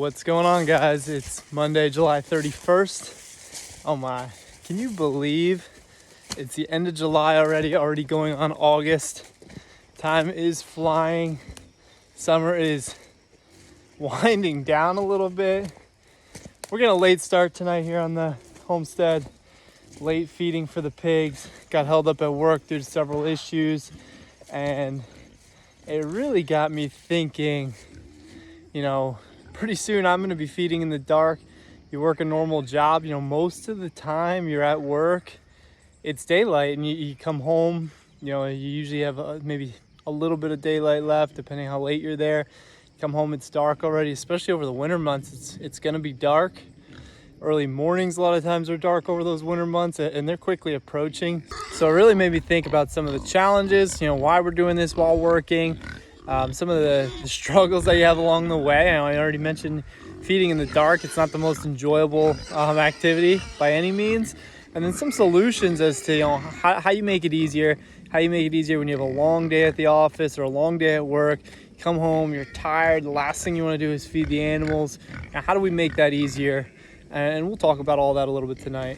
What's going on, guys? It's Monday, July 31st. Oh my, can you believe it's the end of July already going on August? Time is flying. Summer is winding down a little bit. We're getting a late start tonight here on the homestead. Late feeding for the pigs. Got held up at work due to several issues, and it really got me thinking, pretty soon I'm going to be feeding in the dark. You work a normal job, most of the time you're at work, it's daylight, and you come home, you usually have maybe a little bit of daylight left, depending how late you're there. You come home, it's dark already, especially over the winter months. It's going to be dark. Early mornings a lot of times are dark over those winter months, and they're quickly approaching. So it really made me think about some of the challenges, why we're doing this while working. Some of the struggles that you have along the way. I already mentioned feeding in the dark. It's not the most enjoyable activity by any means. And then some solutions as to how you make it easier. How you make it easier when you have a long day at the office or a long day at work. You come home, you're tired. The last thing you want to do is feed the animals. Now, how do we make that easier? And we'll talk about all that a little bit tonight.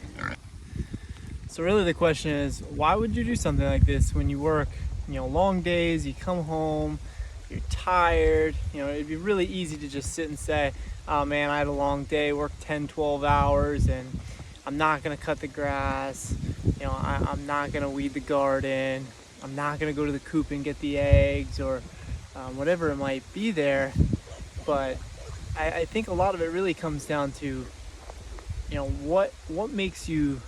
So really the question is, why would you do something like this when you work, long days, you come home, you're tired, it'd be really easy to just sit and say, oh man, I had a long day, worked 10, 12 hours, and I'm not gonna cut the grass, I'm not gonna weed the garden, I'm not gonna go to the coop and get the eggs, or whatever it might be there. But I think a lot of it really comes down to, what makes you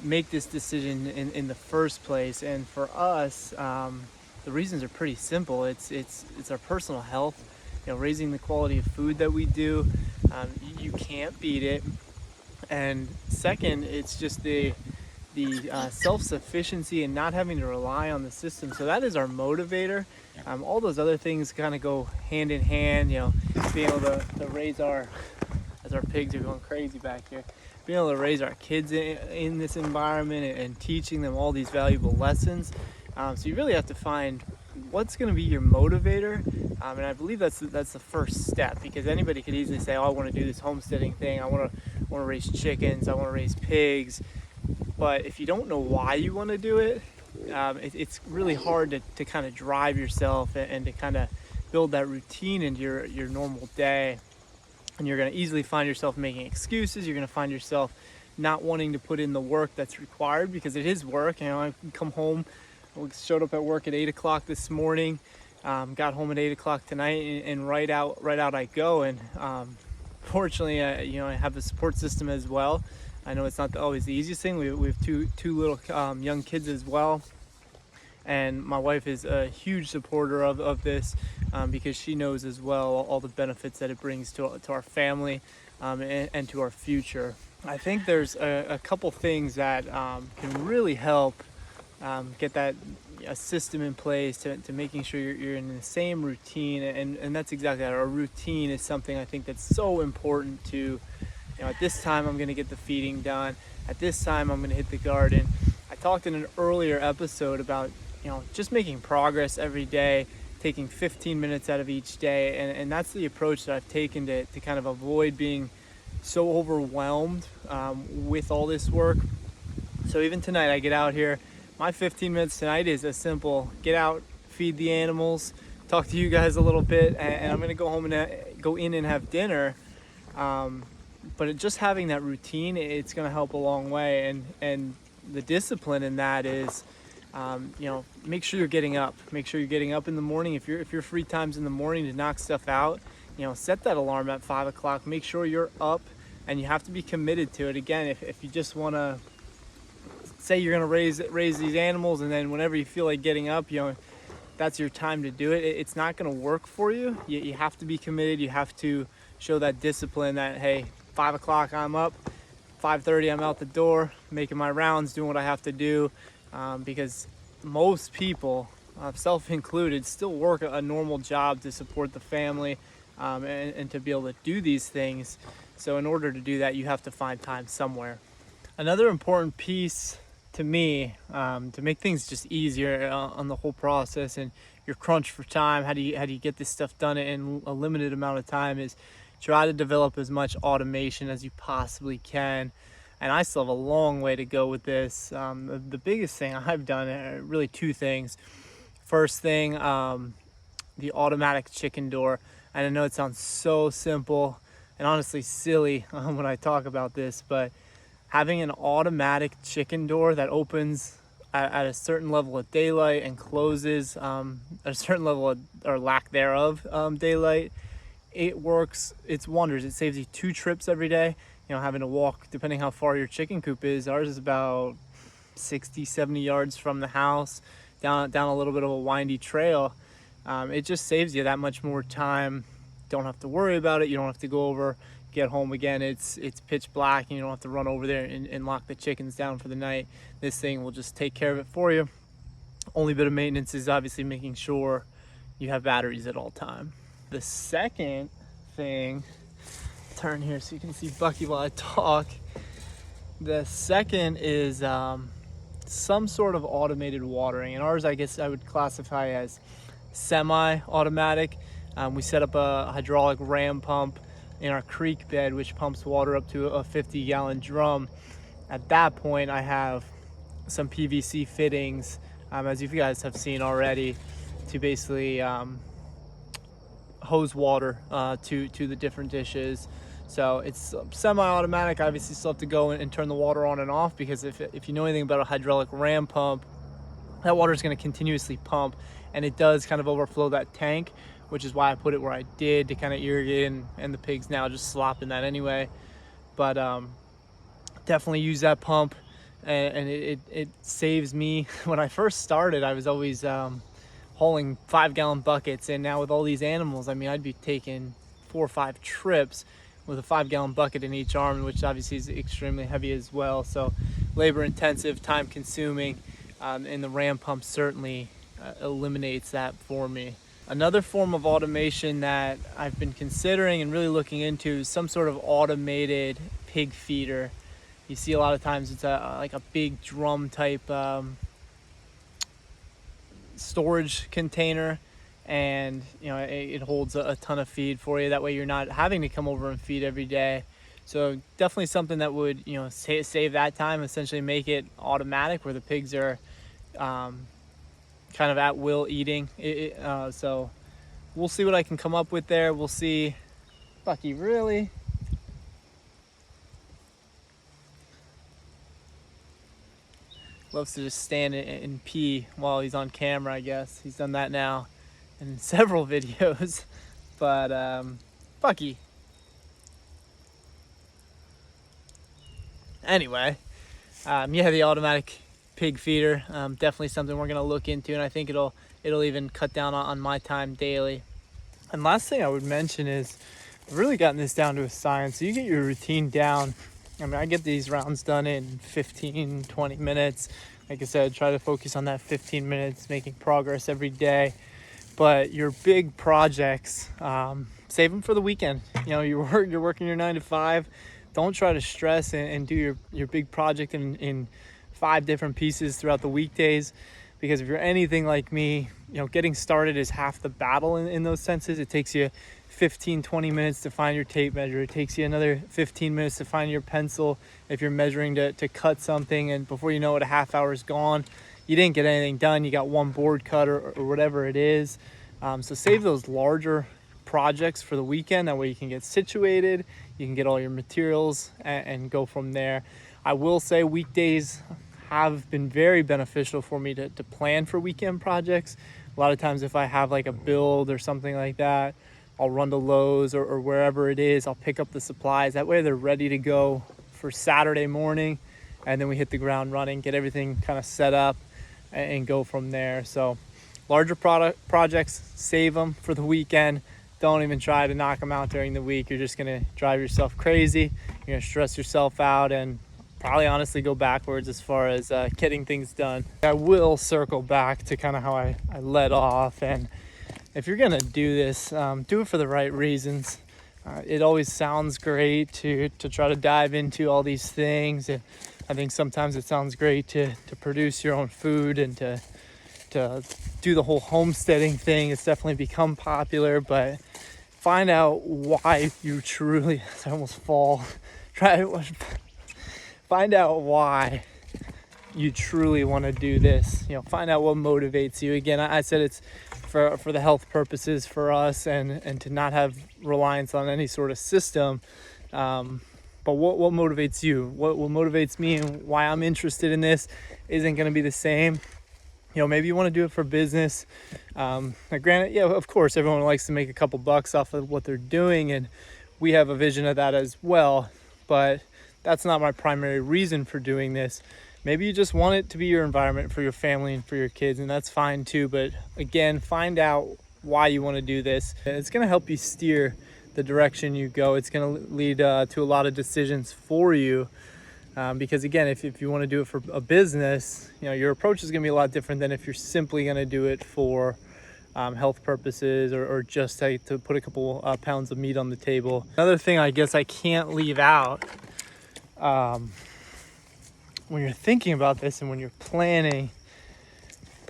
make this decision in the first place. And for us, the reasons are pretty simple. It's our personal health, raising the quality of food that we do. You can't beat it. And second, it's just the self-sufficiency and not having to rely on the system. So that is our motivator. All those other things kind of go hand in hand, being able to raise as our pigs are going crazy back here, being able to raise our kids in this environment and teaching them all these valuable lessons. So you really have to find what's going to be your motivator, and I believe that's the first step, because anybody could easily say, oh, I want to do this homesteading thing, I want to raise chickens, I want to raise pigs. But if you don't know why you want to do it, it's really hard to kind of drive yourself and to kind of build that routine into your normal day. And you're going to easily find yourself making excuses. You're going to find yourself not wanting to put in the work that's required, because it is work. I come home, I showed up at work at 8 o'clock this morning, got home at 8 o'clock tonight, and right out I go. And fortunately, I have a support system as well. I know it's not always the easiest thing. We have two little young kids as well. And my wife is a huge supporter of this, because she knows as well all the benefits that it brings to our family and to our future. I think there's a couple things that can really help get a system in place to making sure you're in the same routine, and that's exactly that. Our routine is something I think that's so important to, at this time I'm going to get the feeding done, at this time I'm going to hit the garden. I talked in an earlier episode about just making progress every day, taking 15 minutes out of each day, and that's the approach that I've taken to kind of avoid being so overwhelmed with all this work. So even tonight I get out here, my 15 minutes tonight is a simple get out, feed the animals, talk to you guys a little bit, and I'm going to go home and go in and have dinner. But just having that routine, it's going to help a long way, and the discipline in that is, make sure you're getting up. Make sure you're getting up in the morning. If you're free times in the morning to knock stuff out, set that alarm at 5 o'clock. Make sure you're up, and you have to be committed to it. Again, if you just want to say you're going to raise these animals, and then whenever you feel like getting up, that's your time to do it, it's not going to work for you. You have to be committed. You have to show that discipline that, hey, 5 o'clock I'm up, 5:30 I'm out the door, making my rounds, doing what I have to do. Because most people, self included, still work a normal job to support the family and to be able to do these things. So in order to do that, you have to find time somewhere. Another important piece to me, to make things just easier on the whole process, and you're crunched for time, how do you get this stuff done in a limited amount of time, is try to develop as much automation as you possibly can. And I still have a long way to go with this. The biggest thing I've done are really two things. First thing, the automatic chicken door. And I know it sounds so simple and honestly silly when I talk about this, but having an automatic chicken door that opens at a certain level of daylight and closes at a certain level of, or lack thereof, daylight, it works its wonders. It saves you 2 trips every day. You know, having to walk, depending how far your chicken coop is. Ours is about 60, 70 yards from the house, down a little bit of a windy trail. It just saves you that much more time. Don't have to worry about it. You don't have to go over, get home again. It's pitch black and you don't have to run over there and lock the chickens down for the night. This thing will just take care of it for you. Only bit of maintenance is obviously making sure you have batteries at all time. The second thing, turn here so you can see Bucky while I talk. The second is some sort of automated watering, and ours I guess I would classify as semi-automatic. We set up a hydraulic ram pump in our creek bed, which pumps water up to a 50-gallon drum. At that point, I have some PVC fittings, as you guys have seen already, to basically hose water to the different dishes. So it's semi-automatic. Obviously still have to go and turn the water on and off, because if you know anything about a hydraulic ram pump, that water is going to continuously pump, and it does kind of overflow that tank, which is why I put it where I did, to kind of irrigate, and the pigs now just slop in that anyway. But definitely use that pump, and it saves me. When I first started, I was always hauling 5-gallon buckets, and now with all these animals, I mean, I'd be taking 4 or 5 trips with a 5-gallon bucket in each arm, which obviously is extremely heavy as well. So labor intensive, time consuming, and the ram pump certainly eliminates that for me. Another form of automation that I've been considering and really looking into is some sort of automated pig feeder. You see a lot of times it's like a big drum type storage container, and you know it holds a ton of feed for you. That way you're not having to come over and feed every day. So definitely something that would, you know, save that time, essentially make it automatic where the pigs are kind of at will eating. So we'll see what I can come up with there. We'll see. Bucky, really? Loves to just stand and pee while he's on camera, I guess. He's done that now in several videos. But Bucky. Anyway, yeah, the automatic pig feeder, definitely something we're gonna look into, and I think it'll even cut down on my time daily. And last thing I would mention is I've really gotten this down to a science. So you get your routine down. I mean, I get these rounds done in 15, 20 minutes. Like I said, try to focus on that 15 minutes, making progress every day. But your big projects, save them for the weekend. You know, you're working your 9 to 5. Don't try to stress and do your big project in 5 different pieces throughout the weekdays, because if you're anything like me, you know, getting started is half the battle in those senses. It takes you 15-20 minutes to find your tape measure. It takes you another 15 minutes to find your pencil if you're measuring to cut something, and before you know it, a half hour is gone. You didn't get anything done. You got one board cut or whatever it is. So save those larger projects for the weekend. That way you can get situated, you can get all your materials, and go from there. I will say weekdays have been very beneficial for me to plan for weekend projects. A lot of times if I have like a build or something like that, I'll run to Lowe's or wherever it is. I'll pick up the supplies. That way they're ready to go for Saturday morning, and then we hit the ground running, get everything kind of set up, and go from there. So larger projects, save them for the weekend. Don't even try to knock them out during the week. You're just gonna drive yourself crazy. You're gonna stress yourself out and probably honestly go backwards as far as getting things done. I will circle back to kind of how I led off, and if you're gonna do this, do it for the right reasons. It always sounds great to try to dive into all these things, and I think sometimes it sounds great to produce your own food and to do the whole homesteading thing. It's definitely become popular, but find out why you truly, I almost fall. Find out why you truly want to do this. Find out what motivates you. Again, I said it's for the health purposes for us, and to not have reliance on any sort of system. But what motivates you? What motivates me and why I'm interested in this isn't going to be the same. Maybe you want to do it for business. Granted, of course, everyone likes to make a couple bucks off of what they're doing, and we have a vision of that as well. But that's not my primary reason for doing this. Maybe you just want it to be your environment for your family and for your kids, and that's fine too. But again, find out why you want to do this. It's going to help you steer the direction you go. It's going to lead to a lot of decisions for you. Because again, if you want to do it for a business, your approach is going to be a lot different than if you're simply going to do it for health purposes, or just to put a couple pounds of meat on the table. Another thing I guess I can't leave out, when you're thinking about this and when you're planning,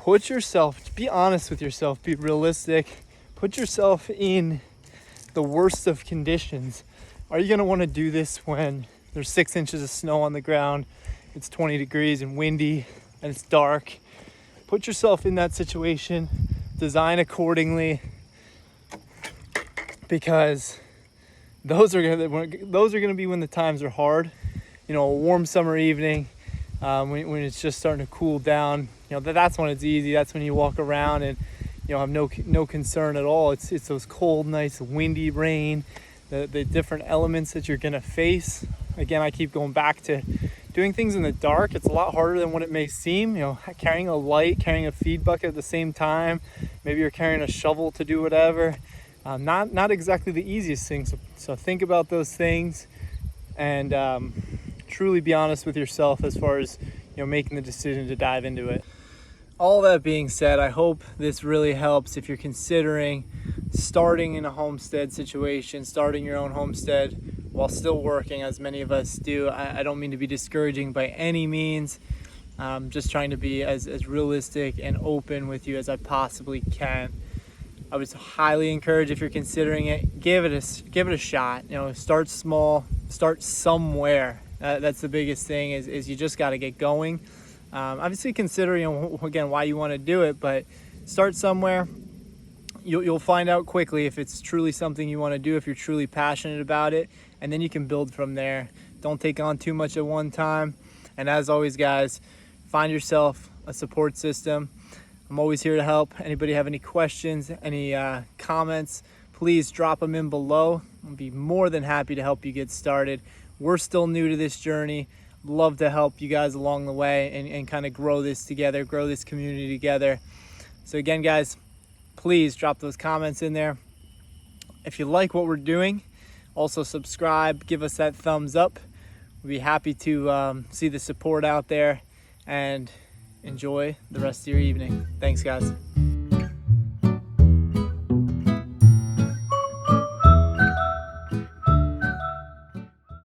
be honest with yourself, be realistic, put yourself in the worst of conditions. Are you going to want to do this when there's 6 inches of snow on the ground, it's 20 degrees and windy, and it's dark? Put yourself in that situation, design accordingly, because those are going to be when the times are hard. A warm summer evening, when it's just starting to cool down, that's when it's easy. That's when you walk around and have no concern at all. It's those cold nights, windy rain, the different elements that you're going to face. Again, I keep going back to doing things in the dark. It's a lot harder than what it may seem. Carrying a light, carrying a feed bucket at the same time. Maybe you're carrying a shovel to do whatever. Not exactly the easiest thing. So think about those things, and truly be honest with yourself as far as making the decision to dive into it. All that being said, I hope this really helps if you're considering starting in a homestead situation, starting your own homestead while still working, as many of us do. I don't mean to be discouraging by any means. I'm just trying to be as realistic and open with you as I possibly can. I would highly encourage, if you're considering it, give it a shot. Start small, start somewhere. That's the biggest thing, is you just got to get going. Obviously consider, again, why you want to do it, but start somewhere. You'll find out quickly if it's truly something you want to do, if you're truly passionate about it, and then you can build from there. Don't take on too much at one time. And as always, guys, find yourself a support system. I'm always here to help. Anybody have any questions, any comments, please drop them in below. I'll be more than happy to help you get started. We're still new to this journey. Love to help you guys along the way and kind of grow this together, grow this community together. So again, guys, please drop those comments in there. If you like what we're doing, also subscribe, give us that thumbs up. We'd be happy to see the support out there, and enjoy the rest of your evening. Thanks, guys.